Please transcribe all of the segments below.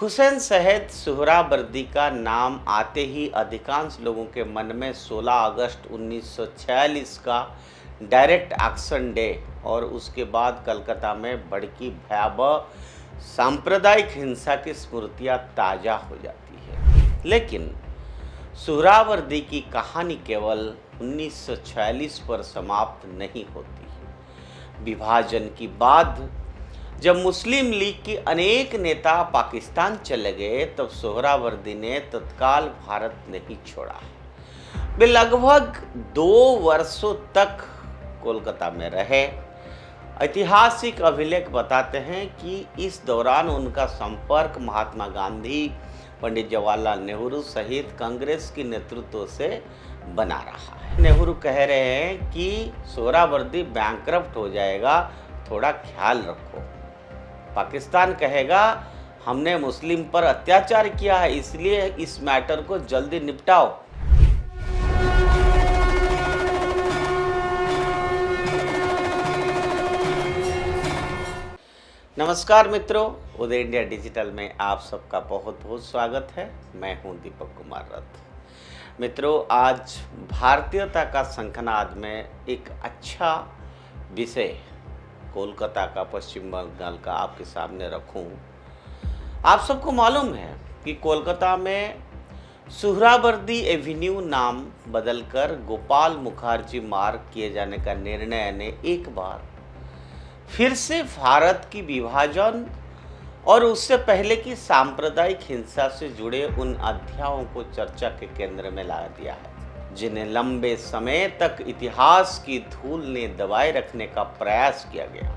हुसैन सैयद सुहरावर्दी का नाम आते ही अधिकांश लोगों के मन में 16 अगस्त 1946 का डायरेक्ट एक्शन डे और उसके बाद कलकत्ता में भड़की भयावह सांप्रदायिक हिंसा की स्मृतियां ताज़ा हो जाती है। लेकिन सुहरावर्दी की कहानी केवल 1946 पर समाप्त नहीं होती। विभाजन की बाद जब मुस्लिम लीग के अनेक नेता पाकिस्तान चले गए तब सुहरावर्दी ने तत्काल भारत नहीं छोड़ा। वे लगभग 2 वर्षों तक कोलकाता में रहे। ऐतिहासिक अभिलेख बताते हैं कि इस दौरान उनका संपर्क महात्मा गांधी, पंडित जवाहरलाल नेहरू सहित कांग्रेस के नेतृत्व से बना रहा है। नेहरू कह रहे हैं कि सुहरावर्दी बैंकरप्ट हो जाएगा, थोड़ा ख्याल रखो। पाकिस्तान कहेगा हमने मुस्लिम पर अत्याचार किया है, इसलिए इस मैटर को जल्दी निपटाओ। नमस्कार मित्रों, उदय इंडिया डिजिटल में आप सबका बहुत बहुत स्वागत है। मैं हूं दीपक कुमार रथ। मित्रों, आज भारतीयता का शंखनाद में एक अच्छा विषय कोलकाता का, पश्चिम बंगाल का आपके सामने रखूं। आप सबको मालूम है कि कोलकाता में सुहरावर्दी एवेन्यू नाम बदलकर गोपाल मुखर्जी मार्ग किए जाने का निर्णय ने एक बार फिर से भारत की विभाजन और उससे पहले की सांप्रदायिक हिंसा से जुड़े उन अध्यायों को चर्चा के केंद्र में ला दिया है, जिन्हें लंबे समय तक इतिहास की धूल ने दबाए रखने का प्रयास किया गया।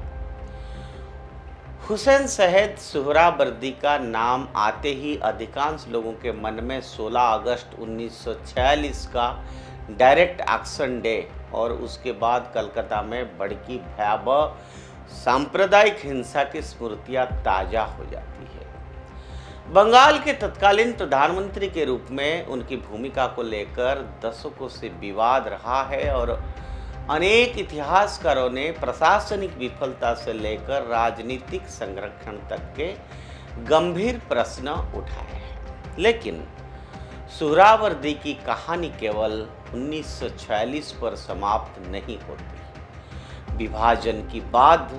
हुसैन सैयद सुहरावर्दी का नाम आते ही अधिकांश लोगों के मन में 16 अगस्त 1946 का डायरेक्ट एक्शन डे और उसके बाद कलकत्ता में भड़की भयावह सांप्रदायिक हिंसा की स्मृतियां ताज़ा हो जाती है। बंगाल के तत्कालीन प्रधानमंत्री के रूप में उनकी भूमिका को लेकर दशकों से विवाद रहा है और अनेक इतिहासकारों ने प्रशासनिक विफलता से लेकर राजनीतिक संरक्षण तक के गंभीर प्रश्न उठाए हैं। लेकिन सुहरावर्दी की कहानी केवल 1946 पर समाप्त नहीं होती। विभाजन की बाद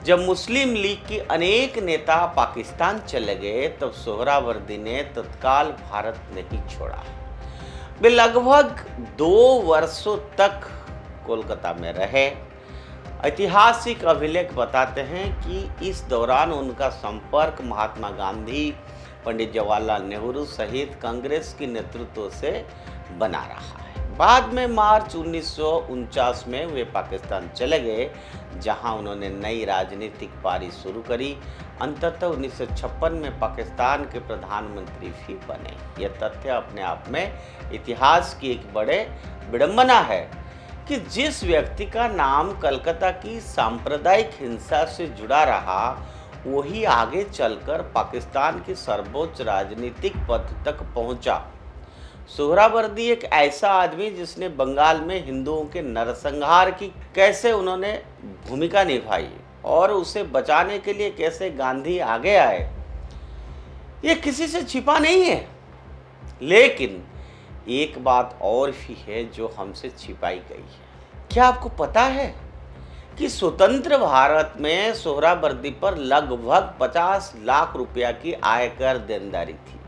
जब मुस्लिम लीग के अनेक नेता पाकिस्तान चले गए तब सुहरावर्दी ने तत्काल भारत नहीं छोड़ा। वे लगभग 2 वर्षों तक कोलकाता में रहे। ऐतिहासिक अभिलेख बताते हैं कि इस दौरान उनका संपर्क महात्मा गांधी, पंडित जवाहरलाल नेहरू सहित कांग्रेस के नेतृत्व से बना रहा है। बाद में मार्च 1949 में वे पाकिस्तान चले गए, जहां उन्होंने नई राजनीतिक पारी शुरू करी। अंततः 1956 में पाकिस्तान के प्रधानमंत्री भी बने। यह तथ्य अपने आप में इतिहास की एक बड़े विडंबना है कि जिस व्यक्ति का नाम कलकत्ता की सांप्रदायिक हिंसा से जुड़ा रहा, वही आगे चलकर पाकिस्तान की सर्वोच्च राजनीतिक पद तक पहुंचा। सुहरावर्दी एक ऐसा आदमी जिसने बंगाल में हिंदुओं के नरसंहार की कैसे उन्होंने भूमिका निभाई और उसे बचाने के लिए कैसे गांधी आगे आए, ये किसी से छिपा नहीं है। लेकिन एक बात और भी है जो हमसे छिपाई गई है। क्या आपको पता है कि स्वतंत्र भारत में सुहरावर्दी पर लगभग 50 लाख रुपया की आयकर देनदारी थी,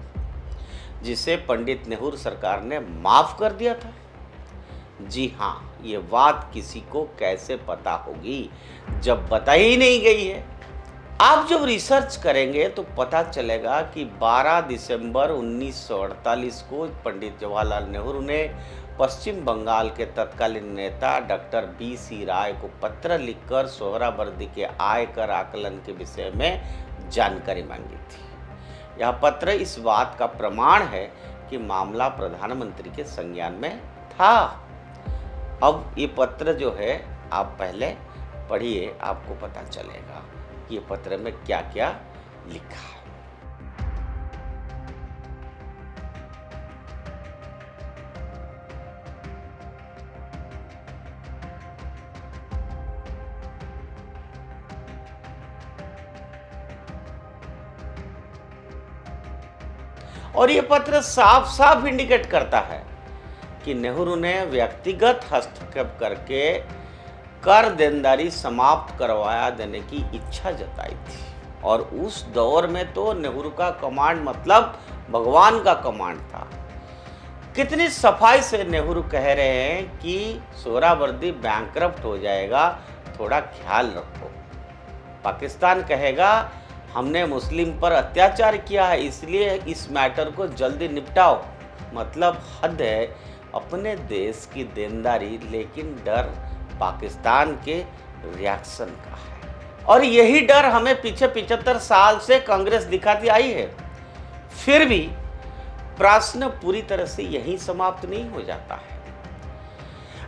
जिसे पंडित नेहरू सरकार ने माफ कर दिया था? जी हाँ, ये बात किसी को कैसे पता होगी जब बताई ही नहीं गई है। आप जब रिसर्च करेंगे तो पता चलेगा कि 12 दिसंबर 1948 को पंडित जवाहरलाल नेहरू ने पश्चिम बंगाल के तत्कालीन नेता डॉक्टर BC राय को पत्र लिखकर सुहरावर्दी के आयकर आकलन के विषय में जानकारी मांगी थी। यह पत्र इस बात का प्रमाण है कि मामला प्रधानमंत्री के संज्ञान में था। अब ये पत्र जो है आप पहले पढ़िए, आपको पता चलेगा ये पत्र में क्या क्या लिखा है। और ये पत्र साफ साफ इंडिकेट करता है कि नेहरू ने व्यक्तिगत हस्तक्षेप करके कर देनदारी समाप्त करवाया देने की इच्छा जताई थी। और उस दौर में तो नेहरू का कमांड मतलब भगवान का कमांड था। कितनी सफाई से नेहरू कह रहे हैं कि सोहरावर्दी बैंकरप्ट हो जाएगा, थोड़ा ख्याल रखो। पाकिस्तान कहेगा हमने मुस्लिम पर अत्याचार किया है, इसलिए इस मैटर को जल्दी निपटाओ। मतलब हद है अपने देश की देनदारी, लेकिन डर पाकिस्तान के रिएक्शन का है। और यही डर हमें पीछे 75 साल से कांग्रेस दिखाती आई है। फिर भी प्रश्न पूरी तरह से यहीं समाप्त नहीं हो जाता है।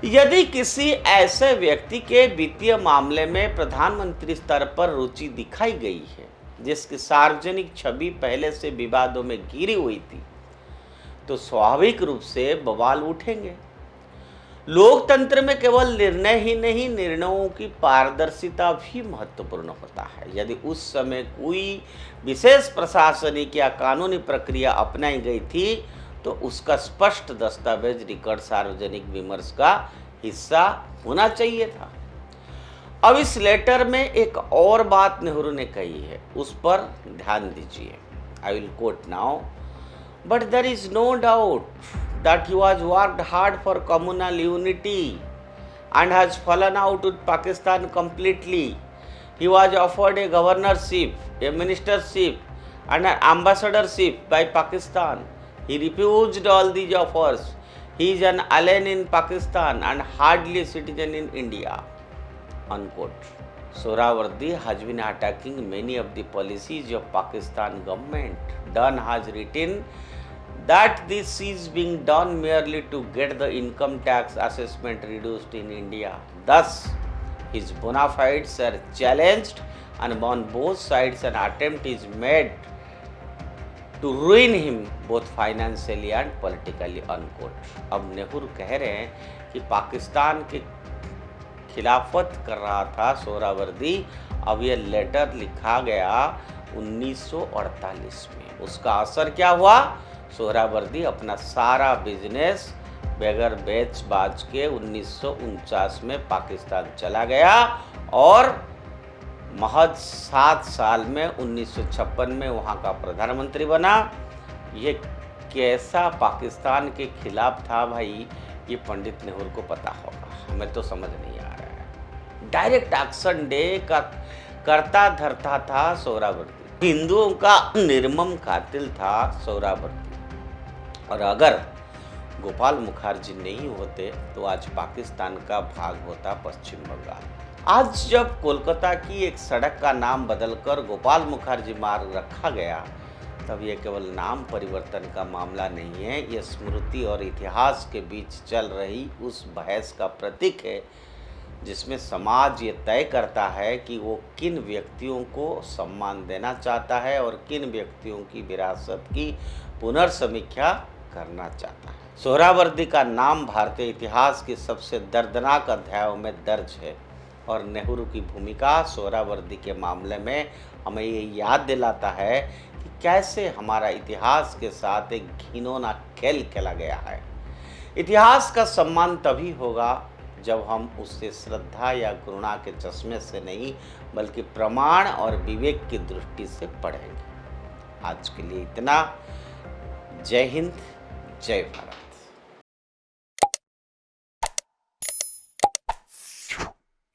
यदि किसी ऐसे व्यक्ति के वित्तीय मामले में प्रधानमंत्री स्तर पर रुचि दिखाई गई है जिसकी सार्वजनिक छवि पहले से विवादों में घिरी हुई थी, तो स्वाभाविक रूप से बवाल उठेंगे। लोकतंत्र में केवल निर्णय ही नहीं, निर्णयों की पारदर्शिता भी महत्वपूर्ण होता है। यदि उस समय कोई विशेष प्रशासनिक या कानूनी प्रक्रिया अपनाई गई थी तो उसका स्पष्ट दस्तावेज रिकॉर्ड सार्वजनिक विमर्श का हिस्सा होना चाहिए था। अब इस लेटर में एक और बात नेहरू ने कही है, उस पर ध्यान दीजिए। I will quote now, but there is no doubt that he was worked hard for communal unity and has fallen out with Pakistan completely. He was offered a governorship, a ministership and an ambassadorship by Pakistan. He refused all these offers. He is an alien in Pakistan and hardly a citizen in India. Unquote. Sohrawardi has been attacking many of the policies of Pakistan government. Dunn has written that this is being done merely to get the income tax assessment reduced in India. Thus, his bona fides are challenged and on both sides an attempt is made to ruin him both financially and politically. Unquote. अब नेहरू कह रहे हैं कि पाकिस्तान के खिलाफत कर रहा था सोहरावर्दी। अब यह लेटर लिखा गया 1948 में। उसका असर क्या हुआ? सोहरावर्दी अपना सारा बिजनेस बगैर बेच बाज के 1949 में पाकिस्तान चला गया और महज 7 साल में 1956 में वहाँ का प्रधानमंत्री बना। ये कैसा पाकिस्तान के खिलाफ था भाई, ये पंडित नेहरू को पता होगा, हमें तो समझ नहीं आ रहा है। डायरेक्ट एक्शन डे का करता धरता था सोहरावर्दी, हिंदुओं का निर्मम कातिल था सोहरावर्दी। और अगर गोपाल मुखर्जी नहीं होते तो आज पाकिस्तान का भाग होता पश्चिम बंगाल। आज जब कोलकाता की एक सड़क का नाम बदलकर गोपाल मुखर्जी मार्ग रखा गया, तब यह केवल नाम परिवर्तन का मामला नहीं है, यह स्मृति और इतिहास के बीच चल रही उस बहस का प्रतीक है जिसमें समाज ये तय करता है कि वो किन व्यक्तियों को सम्मान देना चाहता है और किन व्यक्तियों की विरासत की पुनर्समीक्षा करना चाहता है। सोहरावर्दी का नाम भारतीय इतिहास के सबसे दर्दनाक अध्यायों में दर्ज है और नेहरू की भूमिका सोहरावर्दी के मामले में हमें ये याद दिलाता है कि कैसे हमारा इतिहास के साथ एक घिनौना खेल खेला गया है। इतिहास का सम्मान तभी होगा जब हम उससे श्रद्धा या घृणा के चश्मे से नहीं बल्कि प्रमाण और विवेक की दृष्टि से पढ़ेंगे। आज के लिए इतना। जय हिंद, जय भारत।